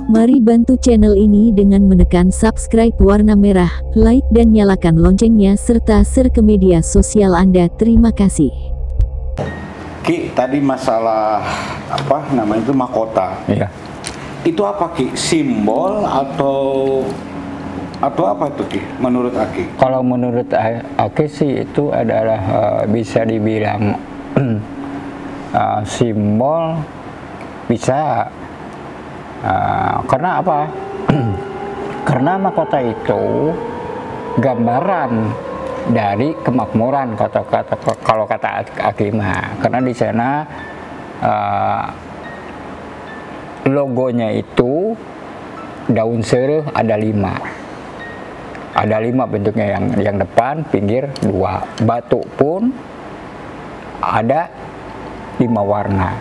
Mari bantu channel ini dengan menekan subscribe warna merah, like dan nyalakan loncengnya serta share ke media sosial Anda. Terima kasih. Ki, tadi masalah apa namanya itu mahkota. Iya. Itu apa Ki? Simbol atau apa itu Ki? Menurut Aki? Kalau menurut Aki sih itu adalah bisa dibilang simbol, bisa. Karena apa? Karena mahkota itu gambaran dari kemakmuran kalau kata Akima. Karena di sana logonya itu daun seruh ada 5. Ada 5 bentuknya, yang depan, pinggir 2. Batu pun ada 5 warna.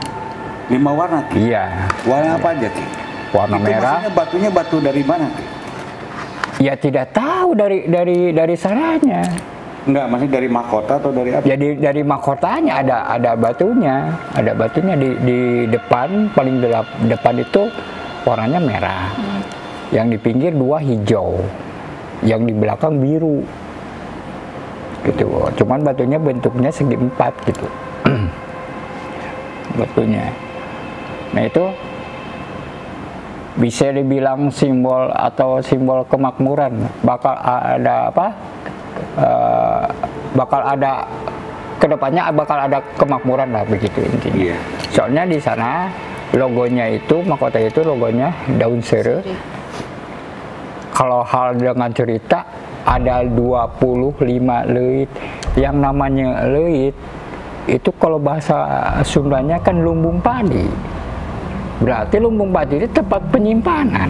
5 warna Ki? Iya. Warna apa aja Ki? Warna itu merah. maksudnya batunya batu dari mana Ki? Ya tidak tahu dari sananya. Enggak, maksudnya dari mahkota atau dari apa? Jadi dari mahkotanya ada batunya. Ada batunya di depan, paling depan itu warnanya merah. Yang di pinggir 2 hijau. Yang di belakang biru. Gitu. Cuman batunya bentuknya segi 4 gitu. Batunya. Nah itu bisa dibilang simbol atau simbol kemakmuran. Bakal ada apa? Bakal ada kedepannya bakal ada kemakmuran lah, begitu intinya. Iya. Soalnya di sana logonya itu, mahkota itu logonya daun seruh. Kalau hal dengan cerita ada 25 leuit. Yang namanya leuit itu kalau bahasa Sundanya kan lumbung padi. Berarti lumbung padi itu tempat penyimpanan.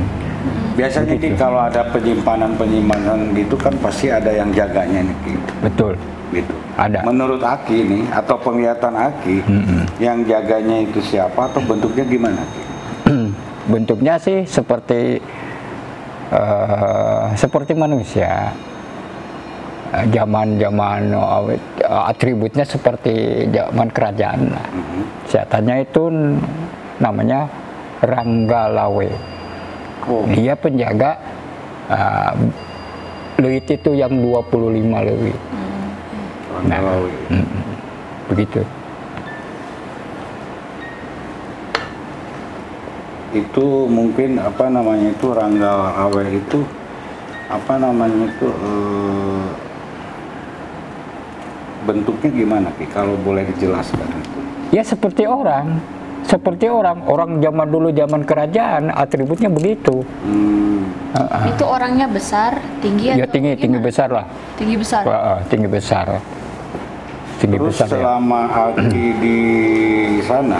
Biasanya Ki, kalau ada penyimpanan gitu kan pasti ada yang jaganya nih Ki. Betul. Gitu. Ada. Menurut Aki nih atau penglihatan Aki, yang jaganya itu siapa atau bentuknya gimana Ki? Bentuknya sih seperti manusia. Zaman atributnya seperti zaman kerajaan. Senjatanya itu namanya Ranggalawe. Dia penjaga leuit itu yang 25 leuit. Ranggalawe. Begitu. Itu mungkin apa namanya itu Ranggalawe itu apa namanya itu bentuknya gimana Ki? Kalau boleh dijelaskan itu. Ya seperti orang zaman dulu, zaman kerajaan, atributnya begitu. Itu orangnya besar, tinggi Ya atau tinggi besar lah. Tinggi besar. Tinggi besar. Terus besar, selama Aki di sana,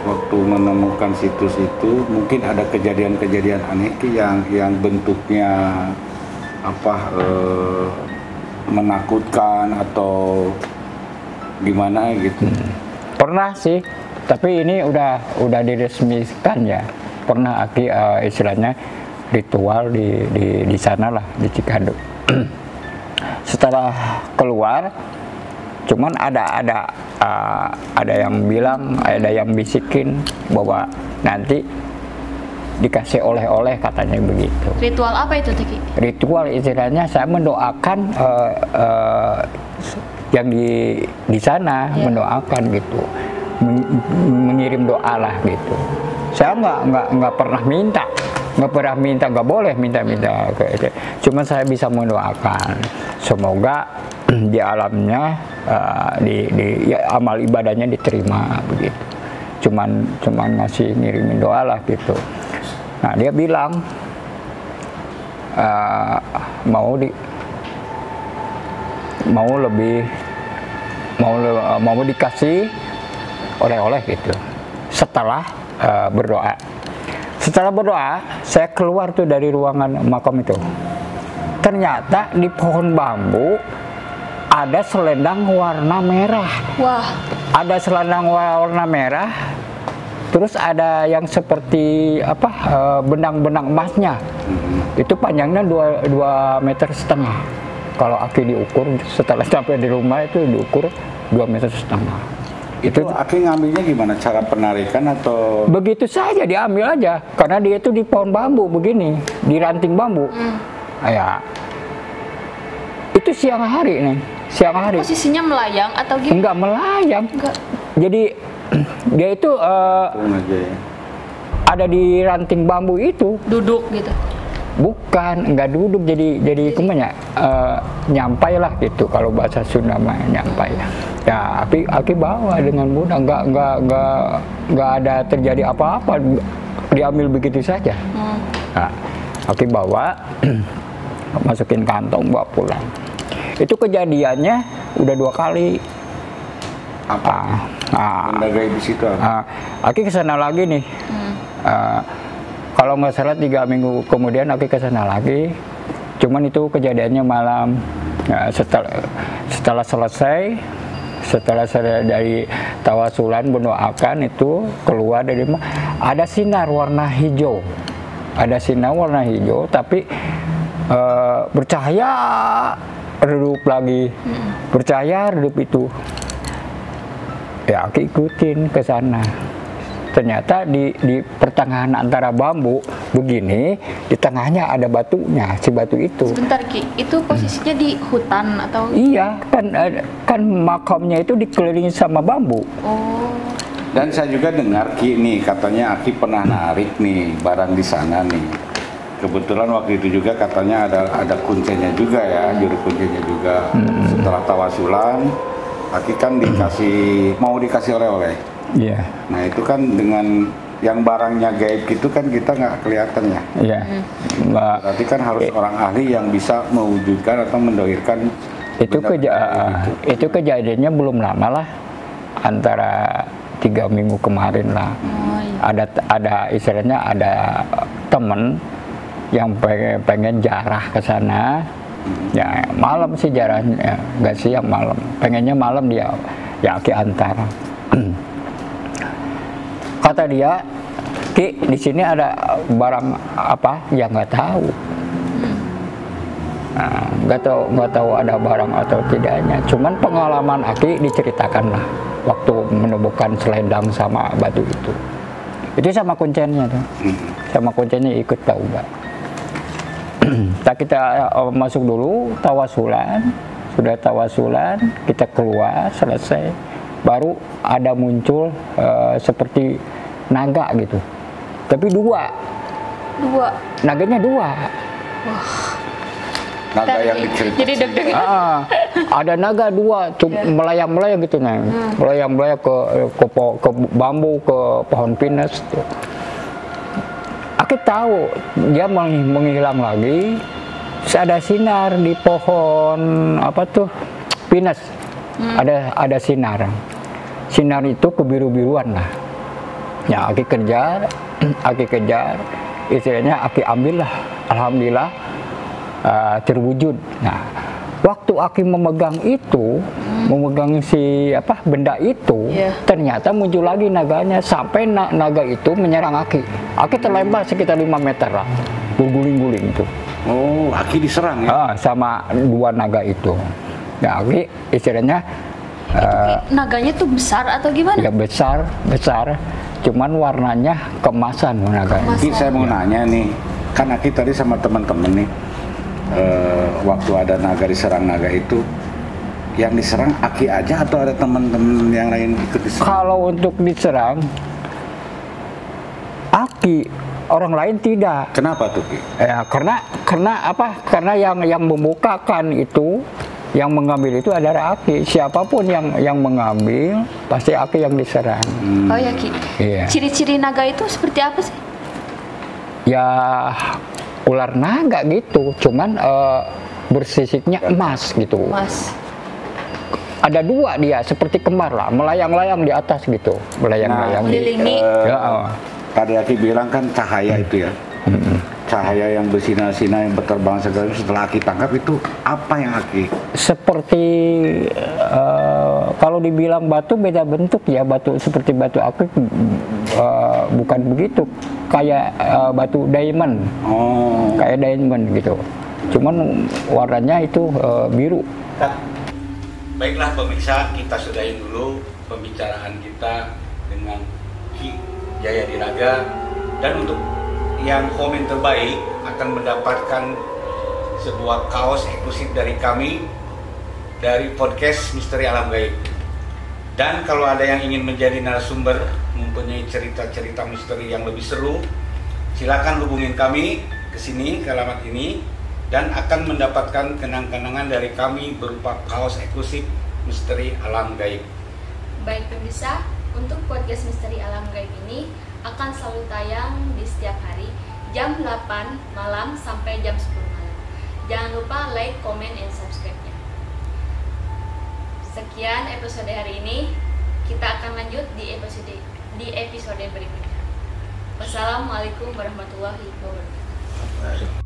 waktu menemukan situs itu, mungkin ada kejadian-kejadian aneh Ki, yang bentuknya apa menakutkan atau gimana gitu. Pernah sih, tapi ini udah diresmikan ya. Pernah Aki istilahnya ritual di sana lah, di Cikadut. Setelah keluar, cuman ada yang bilang, ada yang bisikin bahwa nanti dikasih oleh-oleh, katanya begitu. Ritual apa itu Tiki? Ritual istilahnya saya mendoakan yang di sana, mendoakan gitu, mengirim doa lah gitu. Saya nggak pernah minta, nggak boleh minta ke. Cuma saya bisa mendoakan semoga di alamnya ya, amal ibadahnya diterima begitu. Cuman ngasih ngirimin doa lah gitu. Nah dia bilang mau dikasih oleh-oleh gitu. Setelah berdoa. Setelah berdoa, saya keluar tuh dari ruangan makam itu. Ternyata di pohon bambu ada selendang warna merah. Wah. Ada selendang warna merah. Terus ada yang seperti apa benang-benang emasnya. Itu panjangnya 2,5 meter. Kalau Aki diukur setelah sampai di rumah itu diukur 2,5 meter. Itu Aki ngambilnya gimana? Cara penarikan atau? Begitu saja diambil aja, karena dia itu di pohon bambu begini, di ranting bambu. Ya, itu siang hari nih, siang hari. Posisinya melayang atau gimana? Enggak melayang. Enggak. Jadi dia itu ada di ranting bambu itu. Duduk gitu. Bukan, enggak duduk, jadi kemana? Nyampai lah gitu, kalau bahasa Sunda mah nyampai. Ya, Aki bawa dengan mudah, enggak ada terjadi apa-apa, diambil begitu saja. Nah, Aki bawa, masukin kantong, bawa pulang. Itu kejadiannya udah 2 kali. Apa? Benda gaib di situ. Aki kesana lagi nih. Kalau nggak salah 3 minggu kemudian Aki kesana lagi. Cuman itu kejadiannya malam. Ya, setelah selesai dari tawasulan mendoakan itu keluar dari ada sinar warna hijau. Ada sinar warna hijau tapi bercahaya redup lagi. Bercahaya redup itu. Ya, Aki ikutin ke sana. Ternyata di pertengahan antara bambu begini, di tengahnya ada batunya, si batu itu. Sebentar Ki, itu posisinya di hutan atau? Iya, kan makamnya itu dikelilingi sama bambu. Oh. Dan saya juga dengar Ki nih, katanya Aki pernah narik nih barang di sana nih. Kebetulan waktu itu juga katanya ada kuncinya juga ya, juru kuncinya juga. Setelah tawasulan, Aki kan mau dikasih oleh-oleh. Iya. Nah itu kan dengan yang barangnya gaib gitu kan kita nggak kelihatan ya. Iya. Berarti kan harus orang ahli yang bisa mewujudkan atau mendohirkan. Itu kejadiannya belum lama lah, antara 3 minggu kemarin lah. Oh, iya. Ada istilahnya ada temen yang pengen jarah ke sana. Ya malam sih jarahnya, nggak siang malam. Pengennya malam dia, ya Aki antar. Kata dia, Ki, di sini ada barang apa yang nggak tahu. Nah, nggak tahu ada barang atau tidaknya. Cuman pengalaman Aki diceritakan lah waktu menemukan selendang sama batu itu. Itu sama kuncinya tuh, sama kuncinya ikut tahu nggak? Kita masuk dulu tawasulan, sudah tawasulan kita keluar selesai, baru ada muncul seperti naga gitu, tapi 2 naganya 2. Wah. Naga yang diceritakan. Jadi deg-degan. Ada naga 2 melayang-melayang gitu nih, melayang-melayang ke bambu, ke pohon pinus tuh. Aku tahu dia menghilang lagi. Ada sinar di pohon apa tuh pinus. Ada sinar. Sinar itu kebiru-biruan lah. Ya Aki kejar, istilahnya Aki ambil lah. Alhamdulillah terwujud. Nah, waktu Aki memegang itu, memegang si benda itu, ternyata muncul lagi naganya sampai naga itu menyerang Aki. Aki terlempar sekitar 5 meter lah, berguling-guling itu. Oh, Aki diserang ya? Sama 2 naga itu. Nah, Aki istilahnya naganya tuh besar atau gimana? ya besar. Cuman warnanya kemasan naganya. Tapi saya mau nanya nih, kan Aki tadi sama teman-teman nih, waktu ada naga diserang naga itu, yang diserang Aki aja atau ada teman-teman yang lain ikut diserang? Kalau untuk diserang Aki, orang lain tidak. Kenapa tuh Ki? Ya karena apa? Karena yang membukakan itu, yang mengambil itu adalah Aki. Siapapun yang mengambil, pasti Aki yang diserang. Oh ya Ki. Iya. Ciri-ciri naga itu seperti apa sih? Ya ular naga gitu, cuman bersisiknya emas gitu. Mas. Ada 2 dia, seperti kembar lah, melayang-layang di atas gitu, melayang-layang. Melindungi. Tadi Aki bilang kan cahaya itu ya. Cahaya yang bersinar-sinar, yang berterbang segala, setelah Aki tangkap itu apa yang Aki? Seperti kalau dibilang batu beda bentuk ya, batu seperti batu akik bukan begitu, kayak batu diamond. Oh. Kayak diamond gitu. Cuman warnanya itu biru. Baiklah pemirsa, kita sudahin dulu pembicaraan kita dengan Ki Jaya Dinaga, dan untuk yang komen terbaik akan mendapatkan sebuah kaos eksklusif dari kami dari podcast Misteri Alam Gaib. Dan kalau ada yang ingin menjadi narasumber, mempunyai cerita-cerita misteri yang lebih seru, silakan hubungin kami ke sini, ke alamat ini, dan akan mendapatkan kenang-kenangan dari kami berupa kaos eksklusif Misteri Alam Gaib. Baik pemirsa, untuk podcast Misteri Alam Gaib ini akan selalu tayang di setiap hari jam 8 malam sampai jam 10 malam. Jangan lupa like, comment, and subscribe-nya. Sekian episode hari ini. Kita akan lanjut di episode berikutnya. Wassalamualaikum warahmatullahi wabarakatuh.